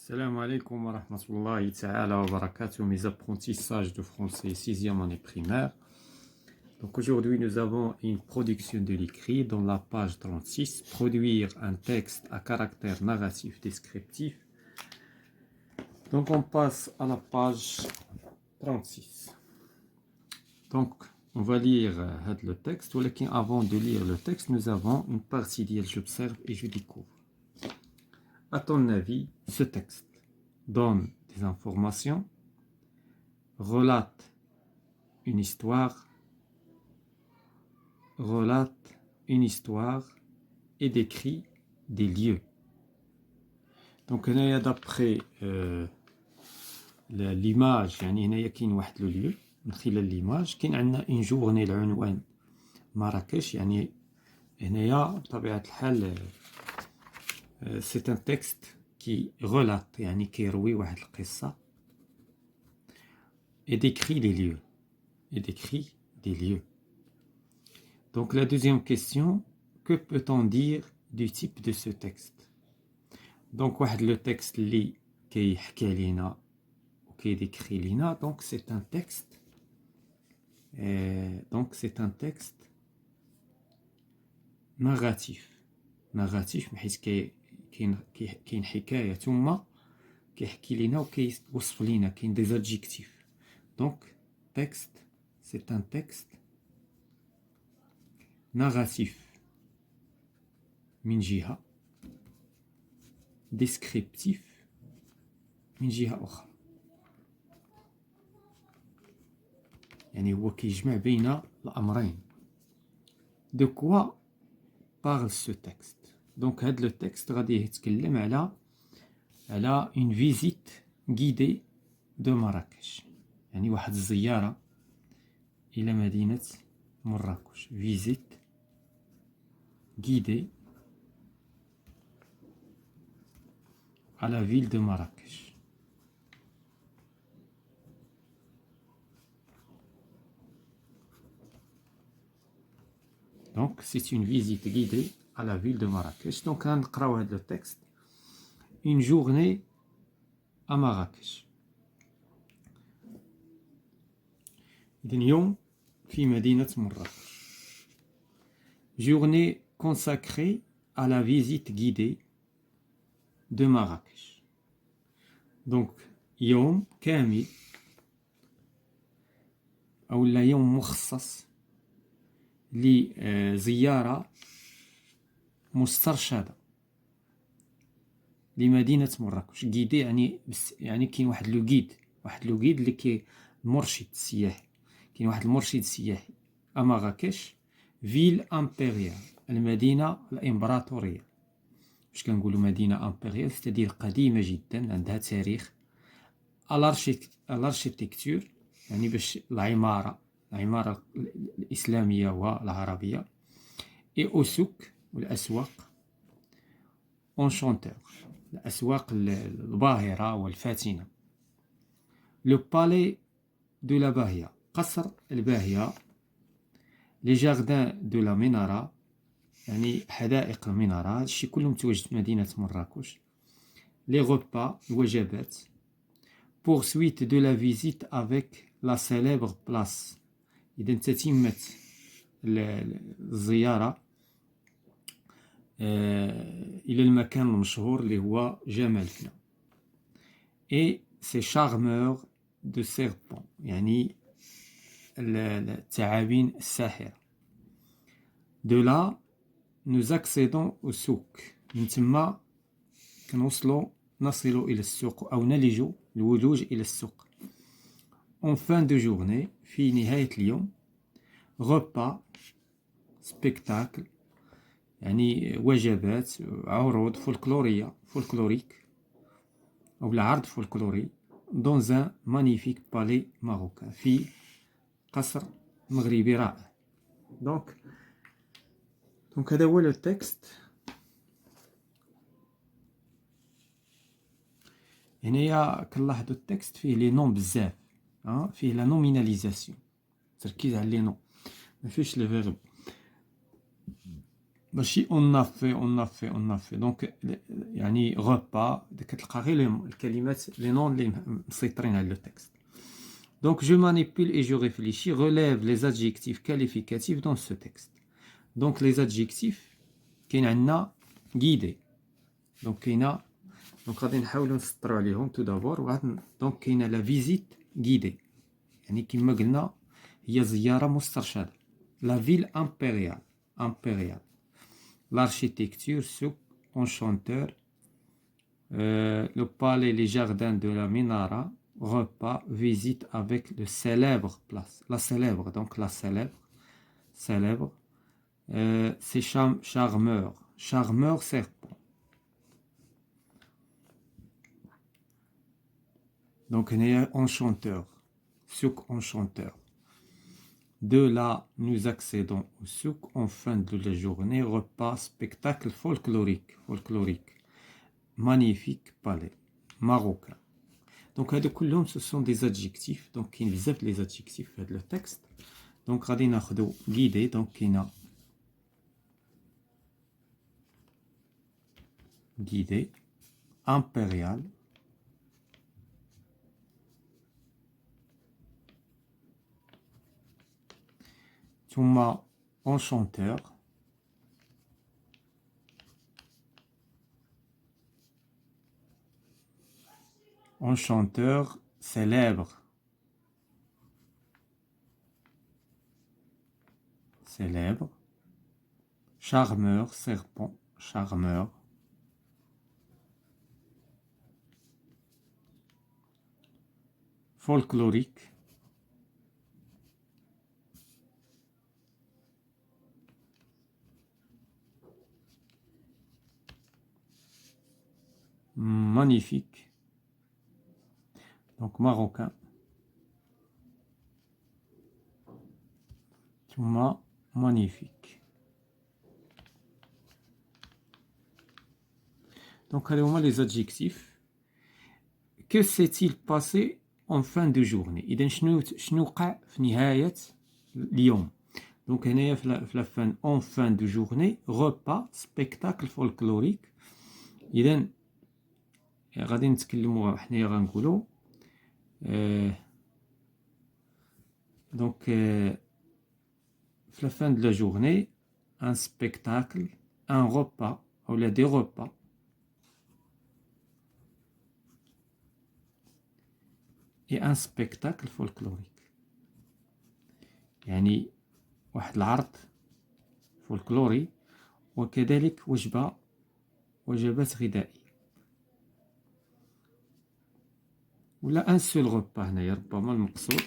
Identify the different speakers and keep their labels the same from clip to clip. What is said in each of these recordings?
Speaker 1: Salam alaikum wa rahmatullahi ta'ala wa barakatuh, mes apprentissages de français 6e année primaire. Donc aujourd'hui nous avons une production de l'écrit dans la page 36, produire un texte à caractère narratif descriptif. Donc on passe à la page 36. Donc on va lire le texte, mais avant de lire le texte, nous avons une partie d'elle, j'observe et je découvre. À ton avis, ce texte donne des informations, relate une histoire et décrit des lieux. Donc d'après l'image, يعني كاين واحد لو lieu من خلال l'image كاين عندنا une journée العنوان مراكش يعني هنايا بطبيعة الحال c'est un texte qui relate يعني كيروي واحد القصة et décrit des lieux. Donc la deuxième question, que peut-on dire du type de ce texte? Donc le texte اللي كيحكي لينا وكيديكري لينا, donc c'est un texte narratif بحيث كاين حكاية ثم كيحكي لينا وكيوصف لينا, كاين des adjectifs. Donc texte, c'est un texte narratif من جهة, descriptif من جهة أخرى, يعني هو كيجمع بين الأمرين. De quoi parle ce texte? Donc هذا le texte غادي يتكلم على une visite guidée de Marrakech, يعني واحد الزيارة إلى مدينة مراكش. Visite guidée à la ville de Marrakech. Donc c'est une visite guidée à la ville de Marrakech. Donc on va lire le texte. Une journée à Marrakech. اليوم في مدينة مراكش. Journée consacrée à la visite guidée de Marrakech. Donc يوم كامل أو يوم مخصص لزيارة مسترشدة لمدينة مراكش. جيدي يعني كاين واحد لو جيد اللي كي مرشد سياحي, كاين واحد المرشد سياحي à مراكش, فيل امبيريال, المدينة الامبراطورية. واش كنقولوا مدينة امبيريال؟ ستادير قديمة جدا, عندها تاريخ. الارشيتكتور يعني باش العمارة الإسلامية والعربية. et au souk والأسواق, enchanteur, الأسواق الباهرة والفاتنة. le palais de la Bahia, قصر الباهية. les jardins de la Menara, يعني حدائق المنارة. هادشي كله متواجد في مدينة مراكش. les repas, الوجبات. poursuite de la visite avec la célèbre place, إذا تتمة الزيارة إلى المكان المشهور اللي هو جمال فنا. et ces charmeurs de serpents, يعني الثعابين الساحرة. de là nous accédons au souk, من تما نصل إلى السوق أو نلج الولوج إلى السوق. en fin de journée, في نهاية اليوم. repas, spectacle, يعني وجبات, عروض فولكلوريك أو العرض فولكلوري. dans un magnifique palais marocain, في قصر مغربي رائع. donc هذا هو le texte. هنايا كنلاحظوا التكست فيه لي نون بزاف, فيه لا نوميناليزاسيون, تركيز على لي نون, ما فيهش لي فيرب. ماشي on a fait donc يعني repas كتلقى غير الكلمات les noms اللي مسيطرين على le texte. Donc je manipule et je réfléchis, relève les adjectifs qualificatifs dans ce texte. Donc les adjectifs كاين عندنا guidé. Donc كاينه دونك غادي نحاولوا نسطروا عليهم tout d'abord. دونك كاينه la visite guidée يعني كما قلنا هي زياره مسترشده. La ville impériale. L'architecture, souk, enchanteur, le palais, les jardins de la Minara, repas, visite avec le célèbre place. La célèbre, donc la célèbre. C'est charmeur serpent. Donc, il y a enchanteur, souk, enchanteur. De là, nous accédons au souk en fin de la journée, repas, spectacle folklorique. Magnifique palais, marocain. Donc, ce sont des adjectifs. Donc, il y a les adjectifs dans le texte. Donc, غادي ناخذوا guidé. Donc, كاينه guidé, impérial, ثم enchanteur, célèbre, charmeur, serpent, folklorique, magnifique, donc marocain, magnifique. Donc, allez les adjectifs. Que s'est-il passé en fin de journée? إذا شنو وقع في نهاية اليوم؟ Donc هنايا في la fin en fin de journée repas spectacle folklorique. إذا غادي نتكلموا حنايا غنقولوا donc في la fin de la journée un spectacle, un repas ou des repas et un spectacle folklorique. يعني واحد العرض فولكلوري وكذلك وجبات غذائية ولا ان سول غوبا. هنايا ربما المقصود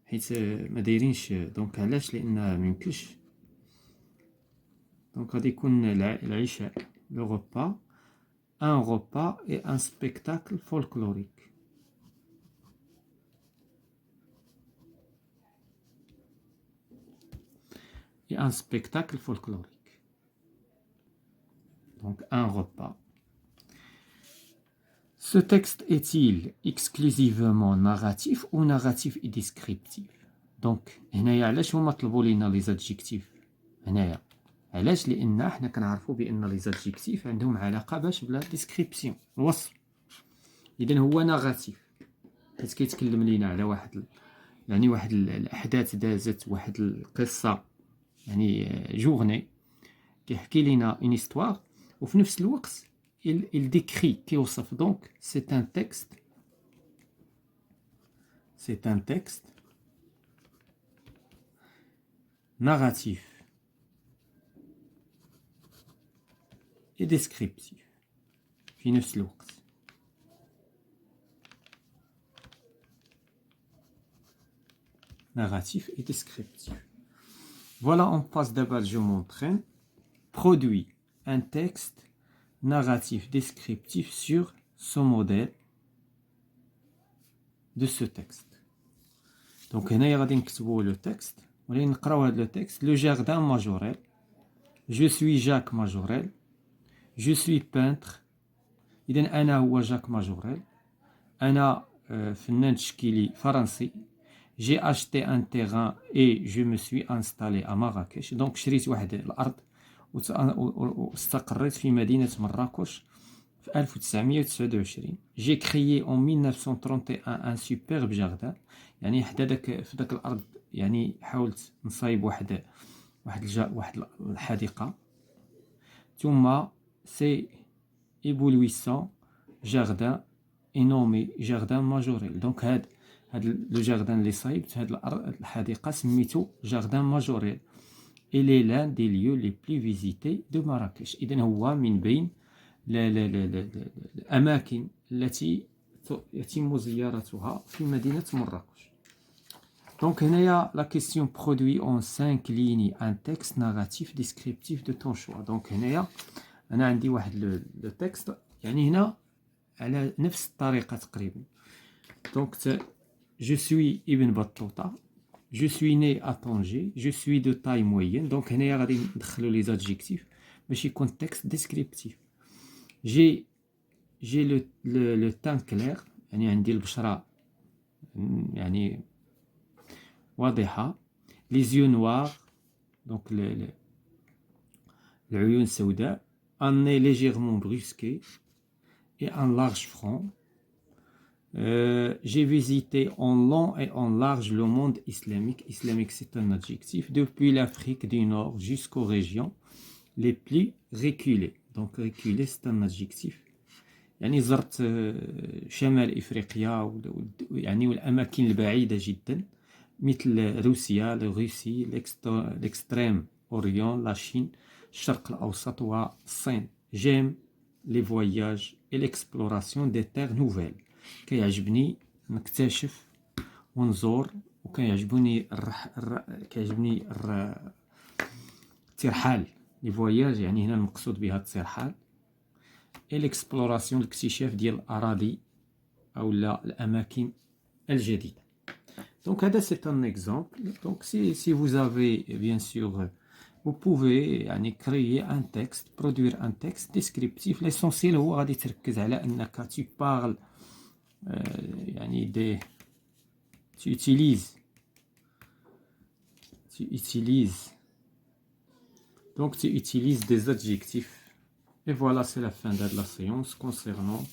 Speaker 1: حيت ما دايرينش دونك علاش لان ميمكنش دونك غادي يكون العشاء لو غوبا ان غوبا اي ان سبيكتاكل فولكلوريك. Et un spectacle folklorique. Donc un repas. Ce texte est-il exclusivement narratif ou narratif et descriptif? Donc هنايا علاش هما طلبوا لينا لي زادجيكتيف؟ هنايا علاش؟ لان حنا كنعرفوا بان لي زادجيكتيف عندهم علاقه باش بلا ديسكريبسيون الوصف. اذا هو ناراتيف حيت كيتكلم لينا على واحد الاحداث دازت، واحد القصه يعني جورني كيحكي لنا une histoire وفي نفس الوقت il décrit كيوصف. donc c'est un texte narratif et descriptif في نفس الوقت. narratif et descriptif. Voilà, on passe d'abord, je m'entraîne. Produit un texte narratif descriptif sur ce modèle de ce texte. Donc, هنا غادي نكتبوا le texte. ولكن نقراو هذا le texte. Le jardin Majorel. Je suis Jacques Majorel. Je suis peintre. إذا أنا هو جاك ماجوريل. أنا فنان تشكيلي فرنسي. J'ai acheté un terrain et je me suis installé à Marrakech. Donc شريت واحد الأرض واستقريت في مدينة مراكش في 1929. J'ai créé en 1931 un superbe jardin. يعني في داك الأرض يعني حاولت نصايب واحد الحديقة. ثم c'est éblouissant jardin est nommé jardin majorel. Donc هاد لو جاردان اللي صايبت هاد الحديقة سميتو جاردان ماجوريل. Il est l'un des lieux les plus visités de Marrakech. إذن هو من بين الأماكن التي يتم زيارتها في مدينة مراكش. Donc هنايا la question produit en 5 lignes un texte narratif descriptif de ton choix. Donc هنايا أنا عندي واحد لو تكست يعني هنا على نفس الطريقة تقريبا. Donc je suis Ibn Battuta. Je suis né à Tanger. Je suis de taille moyenne. Donc هنايا غادي ندخلو لي زادجيكتيف باش يكون تكست ديسكريبتيف. J'ai le teint clair. يعني عندي البشرة يعني واضحة. Les yeux noirs. Donc العيون سوداء. Un nez légèrement brusqué et un large front. J'ai visité en long et en large le monde islamique. Islamique, c'est un adjectif. Depuis l'Afrique du Nord jusqu'aux régions les plus reculées. Donc, reculé, c'est un adjectif. يعني زرت شمال إفريقيا يعني والأماكن البعيدة جدا مثل روسيا، l'extrême orient, la Chine, الشرق الأوسط والصين. J'aime les voyages et l'exploration des terres nouvelles. كيعجبني نكتشف ونزور وكيعجبني كيعجبني الترحال. لي فواياج يعني هنا المقصود بها الترحال. et l'exploration الاكتشاف ديال الأراضي أو الأماكن الجديدة. Donc هذا c'est un exemple. Donc si vous avez bien sûr vous pouvez يعني créer un texte, produire un texte descriptif. L'essentiel هو غادي تركز على أنك tu parles يعني tu utilises des adjectifs. Et voilà, c'est la fin de la séance concernant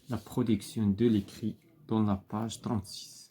Speaker 1: la production de l'écrit dans la page 36.